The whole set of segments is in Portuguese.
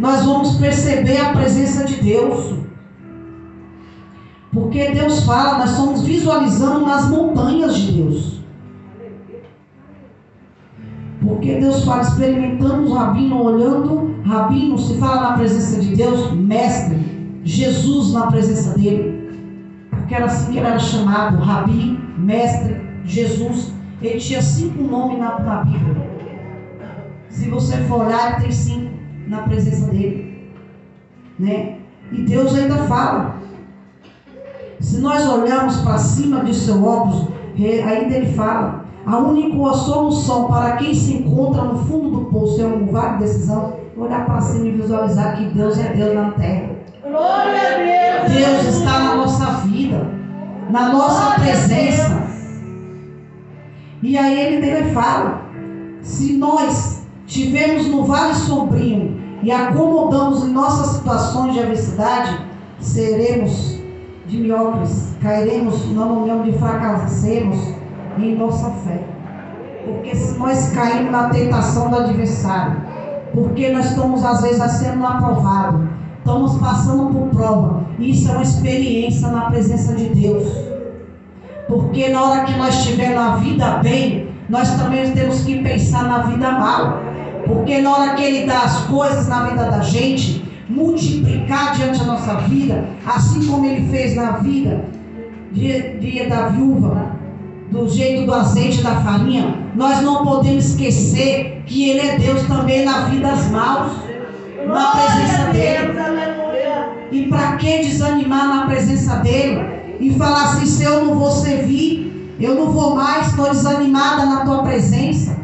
nós vamos perceber a presença de Deus. Porque Deus fala, nós estamos visualizando nas montanhas de Deus. Porque Deus fala, experimentando o rabino, olhando, rabino, se fala na presença de Deus, mestre, Jesus na presença dele. Porque era assim que ele era chamado, rabi, mestre, Jesus. Ele tinha 5 nomes na Bíblia. Se você for olhar, ele tem 5 na presença dele, né? E Deus ainda fala. Se nós olharmos para cima de seu óculos, ainda ele fala, a única solução para quem se encontra no fundo do poço é um vale de decisão, olhar para cima e visualizar que Deus é Deus na terra. Glória a Deus. Deus está na nossa vida, na nossa presença. E aí ele fala, se nós estivermos no vale sombrio e acomodamos em nossas situações de adversidade, seremos de miopes, cairemos no momento de fracassarmos em nossa fé. Porque se nós caímos na tentação do adversário, porque nós estamos às vezes sendo aprovados, estamos passando por prova, isso é uma experiência na presença de Deus. Porque na hora que nós estivermos na vida bem, nós também temos que pensar na vida mal. Porque na hora que Ele dá as coisas na vida da gente, multiplicar diante da nossa vida, assim como Ele fez na vida da viúva, do jeito do azeite da farinha, nós não podemos esquecer que Ele é Deus também na vida das maus, na presença dEle. E para que desanimar na presença dEle e falar assim, se eu não vou servir, eu não vou mais, estou desanimada na tua presença?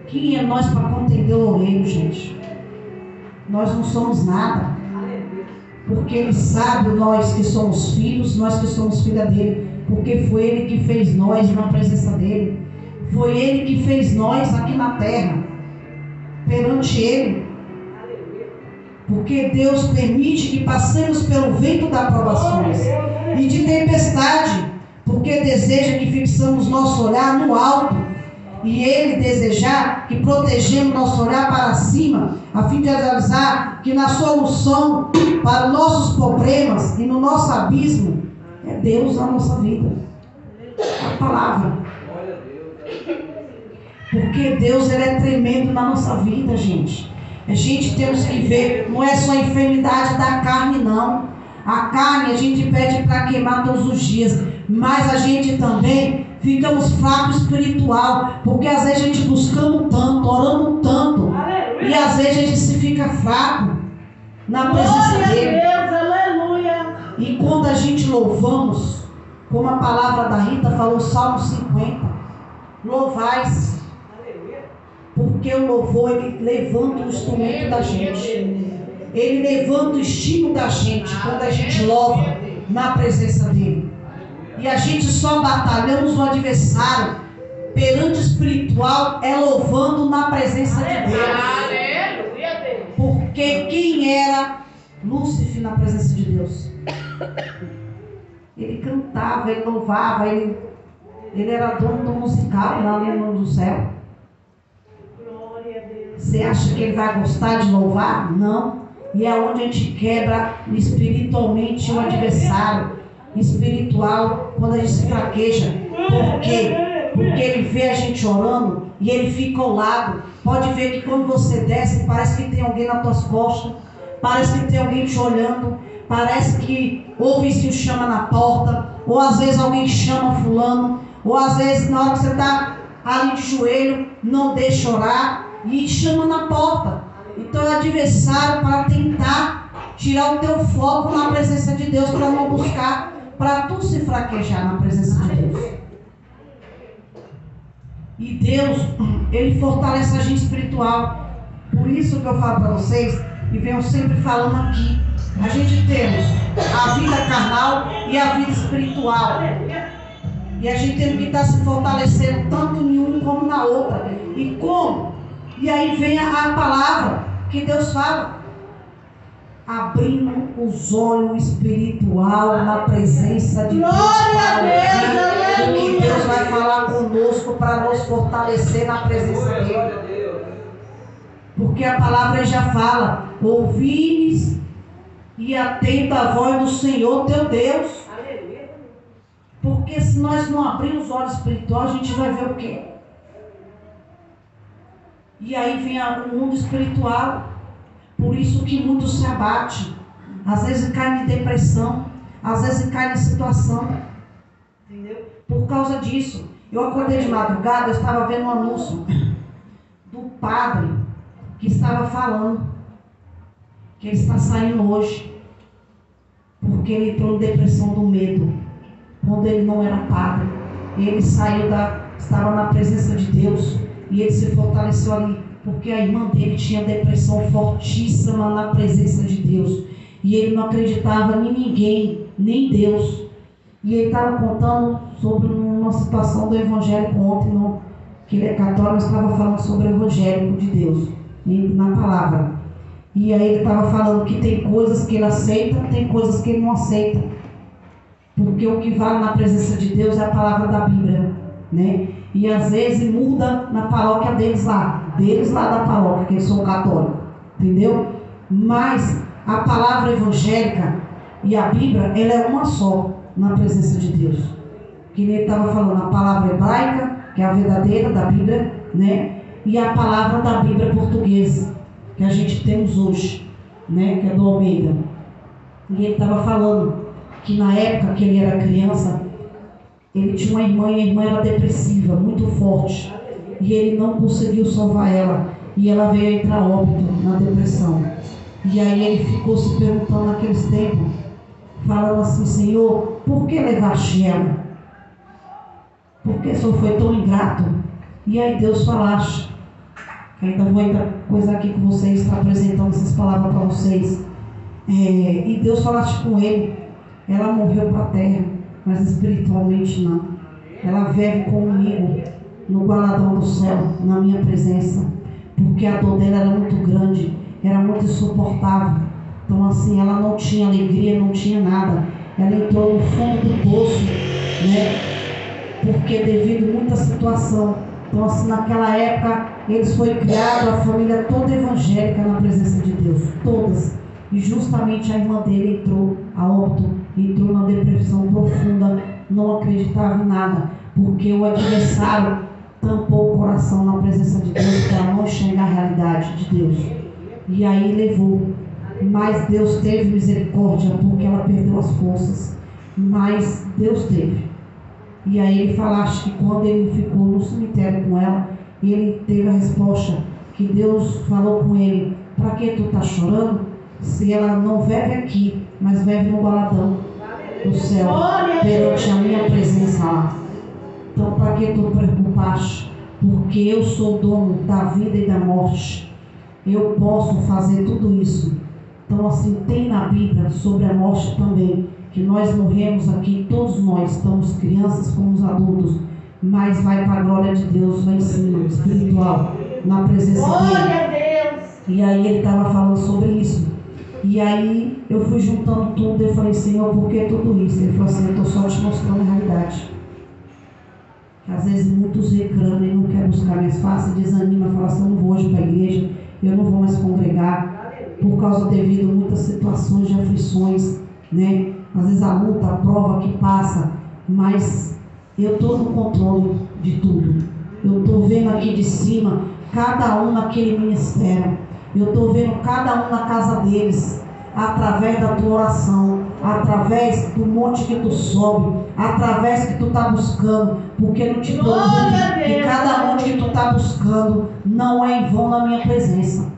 Quem é nós para contender o oleiro, gente? Nós não somos nada. Porque Ele sabe, nós que somos filhos, nós que somos filha dEle. Porque foi Ele que fez nós na presença dEle. Foi Ele que fez nós aqui na terra, perante Ele. Porque Deus permite que passemos pelo vento das provações e de tempestade. Porque deseja que fixamos nosso olhar no alto. E Ele desejar que protegemos nosso olhar para cima, a fim de realizar que na solução para os nossos problemas e no nosso abismo, é Deus na nossa vida. A palavra. Porque Deus, Ele é tremendo na nossa vida, gente. A gente temos que ver, não é só a enfermidade da carne, não. A carne a gente pede para queimar todos os dias, mas a gente também ficamos fracos espiritual, porque às vezes a gente buscando tanto, orando tanto, aleluia, e às vezes a gente se fica fraco na presença dEle. Deus, aleluia. E quando a gente louvamos, como a palavra da Rita falou, Salmo 50, louvais, porque o louvor, ele levanta o instrumento da gente, ele levanta o estímulo da gente, quando a gente louva na presença dEle. E a gente só batalhamos o adversário perante o espiritual, é louvando na presença de Deus. Porque quem era Lúcifer na presença de Deus? Ele cantava, ele louvava, ele era dono do musical lá no céu. Você acha que ele vai gostar de louvar? Não. E é onde a gente quebra espiritualmente o adversário espiritual, quando a gente se fraqueja. Por quê? Porque ele vê a gente orando e ele fica ao lado. Pode ver que quando você desce, parece que tem alguém nas tuas costas, parece que tem alguém te olhando, parece que ouve-se o chama na porta, ou às vezes alguém chama fulano, ou às vezes na hora que você está ali de joelho, não deixa orar e chama na porta. Então é adversário para tentar tirar o teu foco na presença de Deus, para não buscar, para tu se fraquejar na presença de Deus. E Deus, Ele fortalece a gente espiritual. Por isso que eu falo para vocês, e venho sempre falando aqui, a gente temos a vida carnal e a vida espiritual. E a gente tem que estar se fortalecendo tanto em um como na outra. E como? E aí vem a palavra que Deus fala. Abrindo os olhos espiritual na presença de Deus. Glória a Deus, o que Deus vai falar conosco para nos fortalecer na presença dEle. Porque a palavra já fala: ouvi e atenta a voz do Senhor teu Deus. Porque se nós não abrirmos os olhos espirituais, a gente vai ver o quê? E aí vem o mundo espiritual. Por isso que muitos se abatem. Às vezes caem em depressão. Às vezes caem em situação. Entendeu? Por causa disso. Eu acordei de madrugada, eu estava vendo um anúncio do padre que estava falando que ele está saindo hoje. Porque ele entrou em depressão do medo. Quando ele não era padre. Ele saiu estava na presença de Deus. E ele se fortaleceu ali, porque a irmã dele tinha depressão fortíssima na presença de Deus. E ele não acreditava em ninguém, nem Deus. E ele estava contando sobre uma situação do evangélico ontem, que ele é católico, estava falando sobre o evangélico de Deus, na palavra. E aí ele estava falando que tem coisas que ele aceita, tem coisas que ele não aceita. Porque o que vale na presença de Deus é a palavra da Bíblia, né? E às vezes muda na paróquia deles lá da paróquia, que eles são católicos, entendeu? Mas a palavra evangélica e a Bíblia, ela é uma só na presença de Deus. Que ele estava falando, a palavra hebraica, que é a verdadeira da Bíblia, né? E a palavra da Bíblia portuguesa, que a gente temos hoje, né? Que é do Almeida. E ele estava falando que na época que ele era criança, ele tinha uma irmã e a irmã era depressiva, muito forte. E ele não conseguiu salvar ela. E ela veio entrar óbito na depressão. E aí ele ficou se perguntando naqueles tempos, falando assim: Senhor, por que levaste ela? Por que o Senhor foi tão ingrato? E aí Deus falaste. Ainda vou entrar coisa aqui com vocês, está apresentando essas palavras para vocês. E Deus falaste com ele. Ela morreu para a terra, mas espiritualmente não. Ela vive comigo no galardão do céu, na minha presença, porque a dor dela era muito grande, era muito insuportável. Então assim, ela não tinha alegria, não tinha nada. Ela entrou no fundo do poço, né? Porque devido a muita situação. Então assim, naquela época eles foram criados, a família toda evangélica na presença de Deus, todas. E justamente a irmã dele entrou a óbito, entrou na depressão profunda, não acreditava em nada, porque o adversário tampou o coração na presença de Deus para não enxergar a realidade de Deus. E aí levou. Mas Deus teve misericórdia, porque ela perdeu as forças. Mas Deus teve. E aí ele falaste que quando ele ficou no cemitério com ela, ele teve a resposta que Deus falou com ele: para que tu está chorando? Se ela não vive aqui, mas vive no galardão do céu, perante a minha presença lá. Então, para que tu preocupaste? Porque eu sou dono da vida e da morte. Eu posso fazer tudo isso. Então, assim, tem na Bíblia sobre a morte também, que nós morremos aqui, todos nós, estamos crianças como os adultos, mas vai para a glória de Deus lá em cima, espiritual, na presença dele. E aí ele estava falando sobre isso. E aí eu fui juntando tudo e eu falei: Senhor, por que tudo isso? Ele falou assim: eu estou só te mostrando a realidade. Às vezes muitos reclamam e não querem buscar mais fácil, desanima, fala assim: eu não vou hoje para a igreja, eu não vou mais congregar, por causa devido a muitas situações de aflições, né? Às vezes a luta, a prova que passa, mas eu estou no controle de tudo. Eu estou vendo aqui de cima, cada um naquele ministério. Eu estou vendo cada um na casa deles, através da tua oração, através do monte que tu sobe, através que tu está buscando, porque não te preocupe que cada monte que tu está buscando não é em vão na minha presença,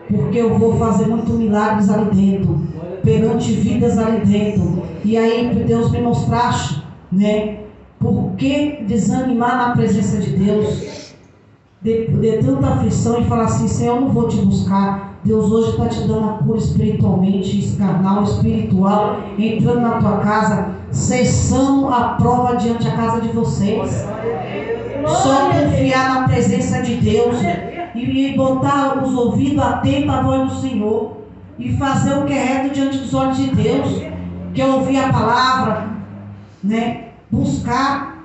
porque eu vou fazer muitos milagres ali dentro, perante vidas ali dentro. E aí Deus me mostraste, né? Por que desanimar na presença de Deus? De tanta aflição e falar assim: Senhor, eu não vou te buscar. Deus hoje está te dando a cura espiritualmente, carnal, espiritual, entrando na tua casa, cessando a prova diante da casa de vocês. Só confiar na presença de Deus e botar os ouvidos atentos à voz do Senhor e fazer o que é reto diante dos olhos de Deus, que é ouvir a palavra, né? Buscar.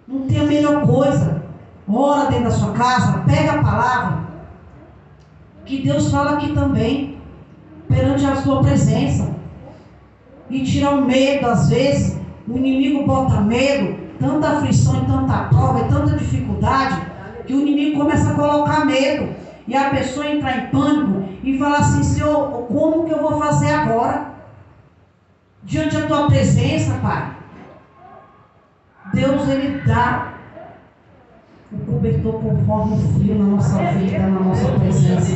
Não tem a melhor coisa. Ora dentro da sua casa, pega a palavra, que Deus fala aqui também, perante a sua presença. E tira o medo, às vezes, o inimigo bota medo, tanta aflição e tanta prova e tanta dificuldade, que o inimigo começa a colocar medo. E a pessoa entra em pânico e fala assim: Senhor, como que eu vou fazer agora? Diante da tua presença, Pai. Deus, Ele dá o cobertor conforme o frio na nossa vida, na nossa presença.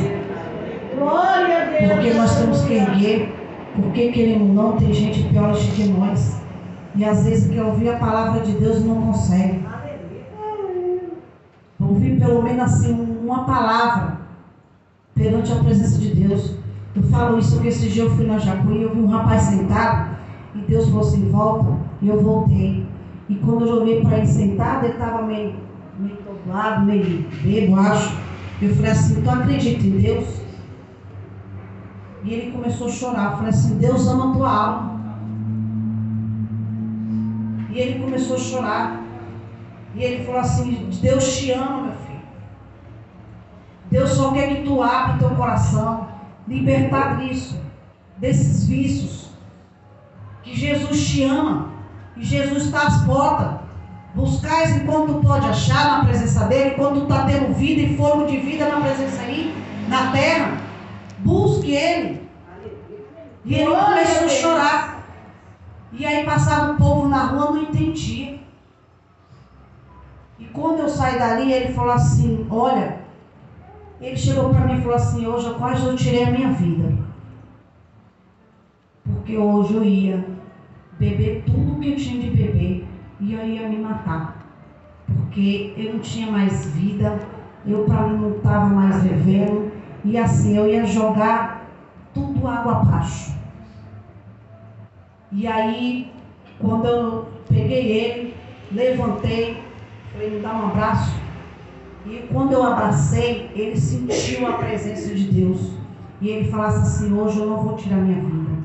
Glória a Deus. Porque nós temos que erguer. Porque, queremos ou não, tem gente pior do que nós. E às vezes quer ouvir a palavra de Deus e não consegue. Ouvir pelo menos assim uma palavra perante a presença de Deus. Eu falo isso porque esse dia eu fui na Jacuí e eu vi um rapaz sentado e Deus falou assim: volta. E eu voltei. E quando eu olhei para ele sentado, ele estava meio toblado, meio bebo, acho. Eu falei assim: tu acredita em Deus? E ele começou a chorar. Eu falei assim: Deus ama a tua alma. E ele começou a chorar. E ele falou assim: Deus te ama, meu filho. Deus só quer que tu abra o teu coração, libertar disso, desses vícios. Que Jesus te ama. E Jesus está às portas. Buscais enquanto tu pode achar na presença dele, enquanto tu está tendo vida e fogo de vida na presença aí, na terra. Busque ele. E ele começou a chorar. E aí passava um povo na rua, não entendia. E quando eu saí dali, ele falou assim: olha, ele chegou para mim e falou assim: hoje eu quase tirei a minha vida. Porque hoje eu ia beber tudo que eu tinha de beber e eu ia me matar. Porque eu não tinha mais vida, eu para mim não estava mais vivendo. E assim, eu ia jogar tudo água abaixo. E aí, quando eu peguei ele, levantei, falei: me dá um abraço. E quando eu abracei, ele sentiu a presença de Deus. E ele falasse assim: hoje eu não vou tirar minha vida.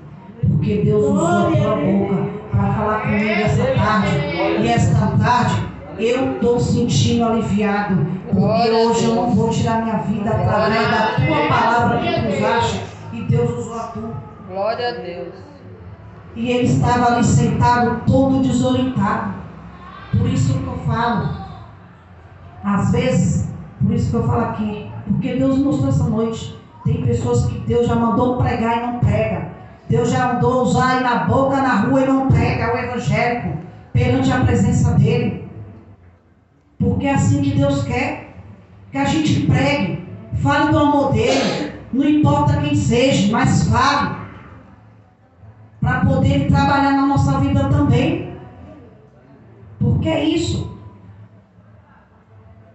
Porque Deus usou a tua boca para falar comigo essa tarde. E esta tarde eu estou sentindo aliviado. Porque hoje eu não vou tirar minha vida através da tua palavra que tu usaste. E Deus usou a tua. Glória a Deus. E ele estava ali sentado, todo desorientado. Por isso que eu falo, às vezes, por isso que eu falo aqui, porque Deus mostrou essa noite. Tem pessoas que Deus já mandou pregar e não prega. Deus já mandou usar aí na boca, na rua e não prega o evangélico perante a presença dele. Porque é assim que Deus quer. Que a gente pregue, fale do amor dele, não importa quem seja, mas fale. Para poder trabalhar na nossa vida também. Porque é isso.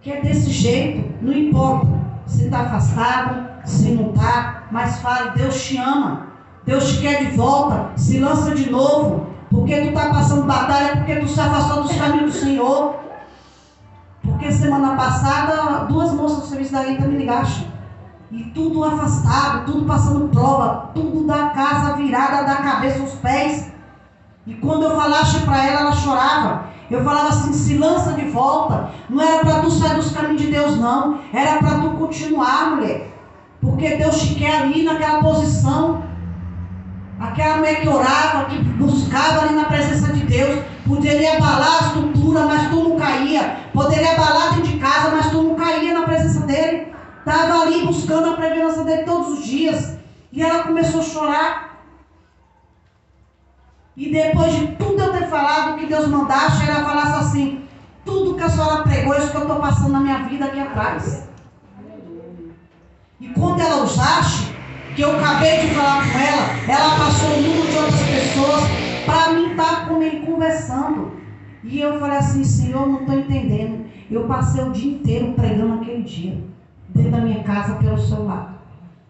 Que é desse jeito. Não importa se está afastado, se não está, mas fale: Deus te ama. Deus te quer de volta. Se lança de novo. Porque tu está passando batalha, porque tu se afastou dos caminhos do Senhor. Porque semana passada 2 moças do serviço da Rita me ligaram. E tudo afastado, tudo passando prova, tudo da casa virada da cabeça aos pés. E quando eu falasse para ela, ela chorava. Eu falava assim: se lança de volta. Não era para tu sair dos caminhos de Deus, não. Era para tu continuar, mulher. Porque Deus te quer ali naquela posição. Aquela mulher que orava, que buscava ali na presença de Deus. Poderia abalar a estrutura, mas tu não caía. Poderia abalar dentro de casa, mas tu não caía na presença dele. Estava ali buscando a presença dele todos os dias. E ela começou a chorar. E depois de tudo eu ter falado que Deus mandasse, ela falasse assim: tudo que a senhora pregou, isso que eu estou passando na minha vida aqui atrás. E quando ela usasse, que eu acabei de falar com ela passou o número de outras pessoas para mim estar comigo conversando. E eu falei assim: Senhor, não estou entendendo. Eu passei o dia inteiro pregando aquele dia, dentro da minha casa, pelo celular,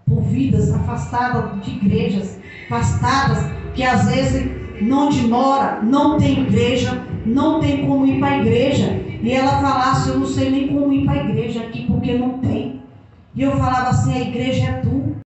por vidas afastadas de igrejas, afastadas, que às vezes não demora, não tem igreja, não tem como ir para a igreja. E ela falasse: eu não sei nem como ir para a igreja aqui, porque não tem. E eu falava assim: a igreja é tu.